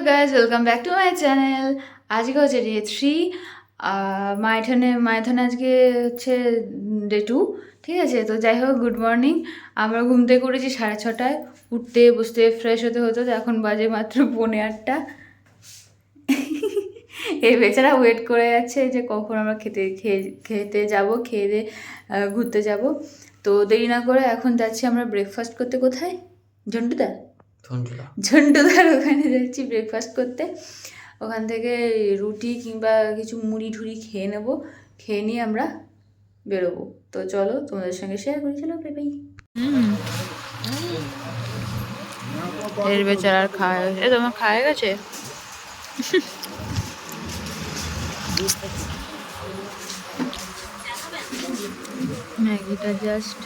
Guys, welcome back to my channel. আজকে হচ্ছে day 3, মাইথনে আজকে হচ্ছে ডে 2। ঠিক আছে, তো যাই হোক, গুড মর্নিং। আমরা ঘুম থেকে উঠেছি 6:30টায়। উঠতে বসতে ফ্রেশ হতে হতো, তো এখন বাজে মাত্র 7:45। এই বেচারা ওয়েট করে যাচ্ছে যে কখন আমরা খেতে যাব, খেয়ে দিয়ে ঘুরতে যাব। তো দেরি না করে এখন যাচ্ছি আমরা ব্রেকফাস্ট করতে। কোথায়? ঝন্টুদার ওখানে যাচ্ছি ব্রেকফাস্ট করতে। ওখান থেকে রুটি কিংবা কিছু মুড়ি ঠুড়ি খেয়ে নেবো, খেয়ে নিয়ে আমরা বেরোবো। তো চলো তোমাদের সঙ্গে শেয়ার করি। চলো বেবাই। এর বেচারার খাওয়া গেছে। তোমার খাওয়া গেছে? ম্যাগিটা জাস্ট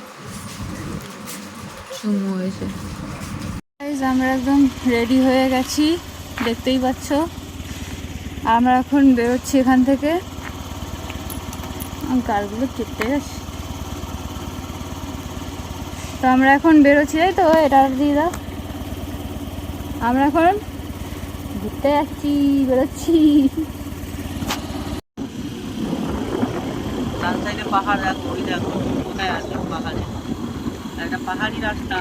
সুমো হয়েছে। আমরা একদম রেডি হয়ে গেছি, দেখতেই পাচ্ছ। আমরা এখন বেরোচ্ছি এখান থেকে। গালগুলো কেটে গেছে। তো আমরা এখন বেরোচ্ছি, তাই তো? এটা দিয়ে দাও। আমরা এখন ঘুরতে যাচ্ছি, বেরোচ্ছি। পাহাড় দেখো, ওই দেখো কোথায় আছে পাহাড়ে, একটা পাহাড়ি রাস্তা,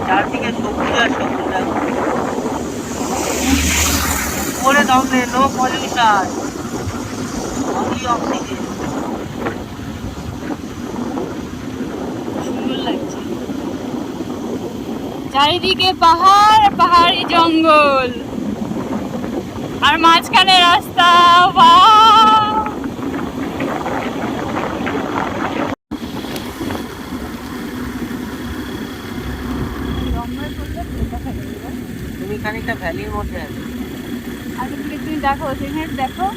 চারদিকে সবুজ আর সবুজ। দেখো উপরে দমে নো পলিউশন, অনলি অক্সিজেন। সুন্দর লাগছে। চারিদিকে পাহাড়, পাহাড়ি জঙ্গল, আর মাঝখানে রাস্তা। তুমি খানিকটা ভ্যালির মধ্যে আছো। আগে থেকে তুমি দেখো, সেখানে দেখো।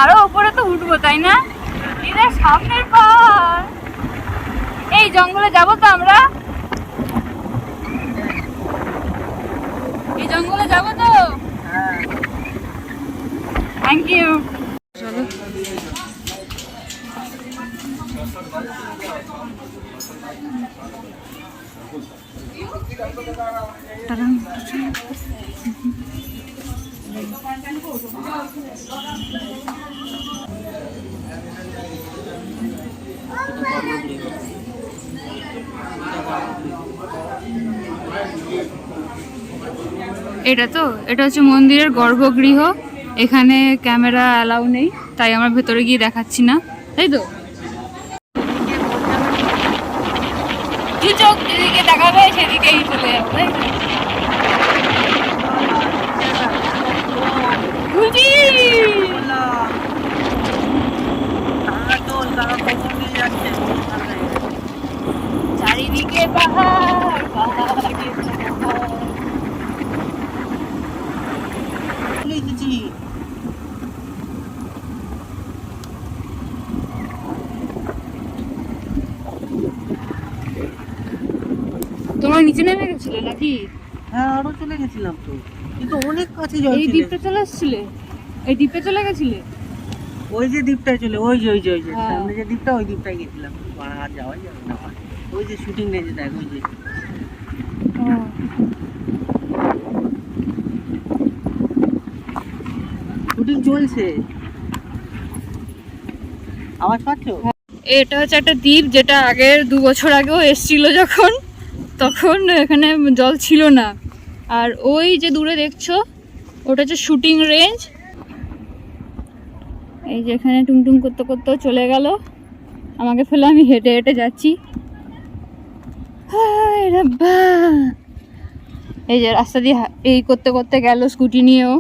আরো উপরে তো উঠবো, তাই না? এটা সামনের পাহাড়। এই জঙ্গলে যাবো তো আমরা? এই জঙ্গলে যাবো তো? Thank you. চলো। এটা হচ্ছে মন্দিরের গর্ভগৃহ। এখানে ক্যামেরা অ্যালাউ নেই, তাই আমরা ভেতরে গিয়ে দেখাচ্ছি না, তাই তো? দু চোখ যেদিকে দেখাবে সেদিকেই চলে যাবো, তাই তো? চারিদিকে পাহাড়, পাহাড়। তোমরা নিচে নেমে গেছিলে নাকি? হ্যাঁ, আরো চলে গেছিলাম তো, কিন্তু অনেক কাছে জল। এই দ্বীপটা চলে আসছিলে? এই দ্বীপে চলে গেছিলে? ওই যে দ্বীপটায় চলে, ওই যে হ্যাঁ। সামনে যে দ্বীপটা, ওই দ্বীপটায় গেছিলাম। আর যাওয়াই যাবে না। ওই যে শুটিং রেঞ্জ, দেখ ওই যে। শুটিং চলছে, আওয়াজ পাচ্ছ? এটা হচ্ছে একটা দ্বীপ, যেটা আগের 2 বছর আগেও এসছিল যখন, তখন এখানে জল ছিল না। আর ওই যে দূরে দেখছো, ওটা হচ্ছে শুটিং রেঞ্জ। এই যে এখানে টুংটুং করতে করতে চলে গেল আমাকে ফেলে। আমি হেঁটে হেঁটে যাচ্ছি। এই যে রাস্তা দিয়ে এই করতে করতে গেল স্কুটি নিয়েও।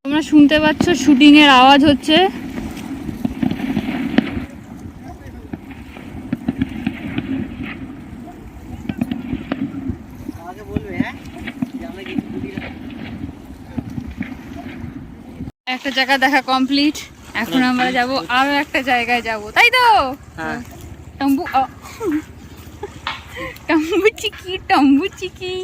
তোমরা শুনতে পাচ্ছ শুটিং এর আওয়াজ হচ্ছে। একটা জায়গা দেখা কমপ্লিট। এখন আমরা যাব আরো একটা জায়গায় যাব, তাই তো? হ্যাঁ। টম্বু টম্বু চিকি টম্বু চিকি।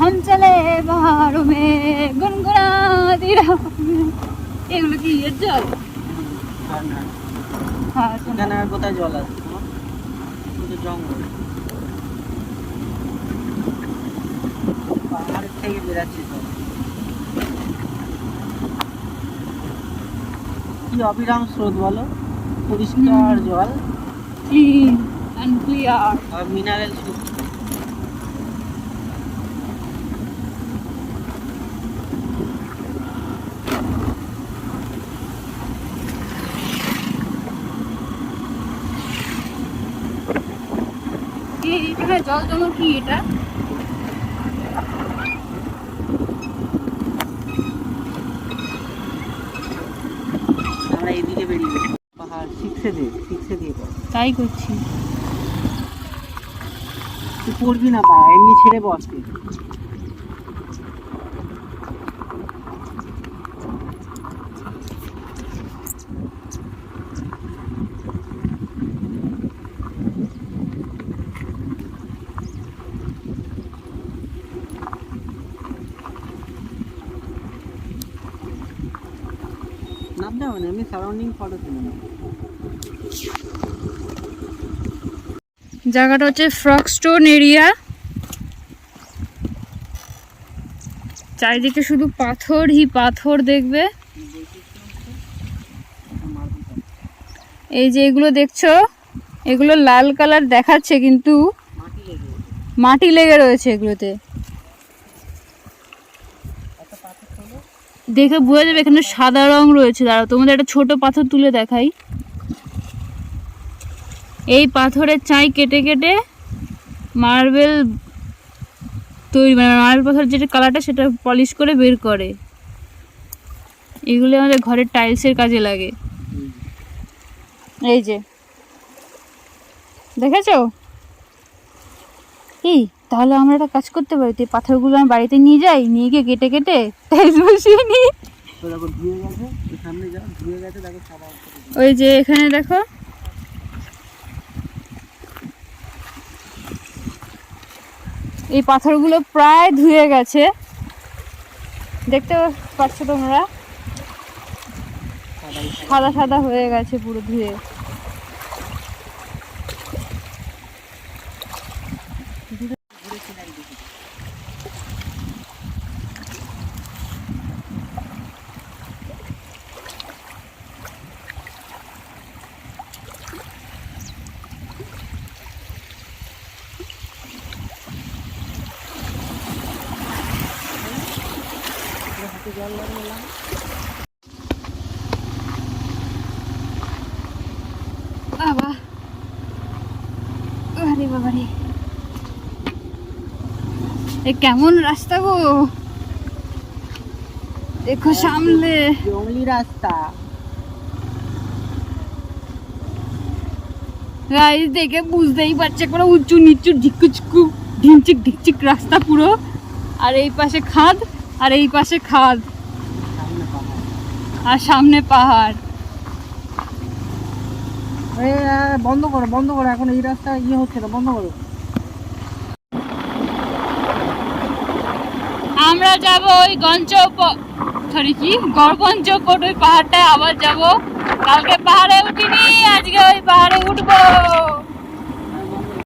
हम चले बाहरों में गुनगुनाती राहों में। এগুলো কি এর জল? হ্যাঁ এখানে আর কোথায় জল আছে তোমার? শুধু জঙ্গল, পাহাড়ের থেকে বেরাচ্ছি তো। কি অবিরাম স্রোত বলো, পরিষ্কার জল ক্লিন এন্ড ক্লিয়ার। আর মিনারেল সুপ। এখানে জল জমা কি এটা? আমরা এদিকে বেরিয়ে গেছি, পাহাড় শিখছে দিয়ে পড়। তাই করছি। তুই পড়বি না পা, এমনি ছেড়ে বসে। নামতে হবে না, এমনি সারাউন্ডিং ফটো তুলে নেব। জায়গাটা হচ্ছে ফ্রকস্টোন এরিয়া। চারিদিকে শুধু পাথরই পাথর দেখবে। এই যে এগুলো দেখছো, এগুলো লাল কালার দেখাচ্ছে কিন্তু মাটি লেগে রয়েছে এগুলোতে। দেখে বোঝা যাবে এখানে সাদা রং রয়েছে। দাঁড়াও তোমাদের একটা ছোট পাথর তুলে দেখাই। এই পাথরের চাই কেটে কেটে মার্বেল তৈরি, মানে মার্বেল পাথর যেটা কালারটা সেটা পলিশ করে বের করে। এগুলো আমাদের ঘরের টাইলসের কাজে লাগে। এই যে দেখেছো কি? তাহলে আমরা একটা কাজ করতে পারি, এই পাথরগুলো আমি বাড়িতে নিয়ে যাই, নিয়ে গিয়ে কেটে কেটে টাইলস বসিয়ে নিই। ওই যে এখানে দেখো, এই পাথরগুলো প্রায় ধুয়ে গেছে, দেখতে পাচ্ছ তোমরা, সাদা সাদা হয়ে গেছে পুরো ধুয়ে। বাবা, আরে বাবারে, এ কেমন রাস্তা গো, দেখো সামনে জঙ্গলি রাস্তা। গাইস দেখে বুঝতেই পারছে পুরো উঁচু নিচু ঝিকুচকু ঢিমচিক ঢিকচিক রাস্তা পুরো। আর এই পাশে খাদ, আর এই পাশে খাদ, আর সামনে পাহাড়। বন্ধ করো বন্ধ করো, এখন এই রাস্তা ইয়ে হচ্ছে না, বন্ধ করো। আমরা যাব ওই গড়পঞ্চকোট, ওই পাহাড়টায় আবার যাব। কালকে পাহাড়ে উঠিনি, আজকে ওই পাহাড়ে উঠবো।